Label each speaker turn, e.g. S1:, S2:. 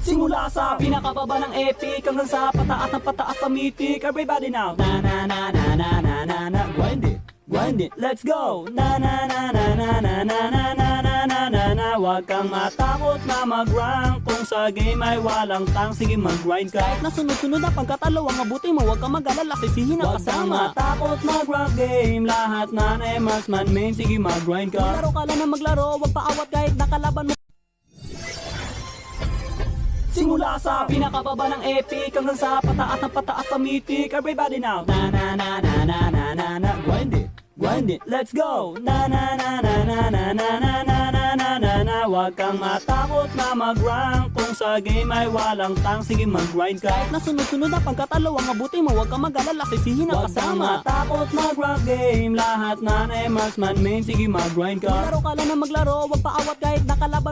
S1: Simula sa pinakababa ng epic hanggang sa pataas ng pataas pa mythic. Everybody now, na na na na na na na na. Grind it, let's go. Na na na na na na na na na na na na na. Huwag kang matakot na mag-rank kung sa game ay walang tang. Sige mag-grind ka. Kahit na sunod-sunod na pagkatalo ang mabuti mo, huwag kang mag-alala, sisihin ang kasama. Huwag kang matakot mag-rank game, lahat na na marksman main. Sige mag-grind ka. Maglaro ka lang na maglaro, huwag paawat kahit nakalaban mo. Simula sa pinakababa ng epic hanggang sa pataas ng pataas pa mythic. Everybody now, na na na na na na na na. Grind it, let's go. Na na na na na na na na na na na na na. Huwag kang matakot na mag-rank kung sa game ay walang tang. Sige mag-grind ka. Kahit na sunod-sunod na pagkatalo ang mabuti mo, huwag kang mag-alala, sisihin ang kasama. Huwag kang matakot mag-rank game, lahat na na marksman main. Sige mag-grind ka. Maglaro ka lang na maglaro, huwag paawat kahit nakalaban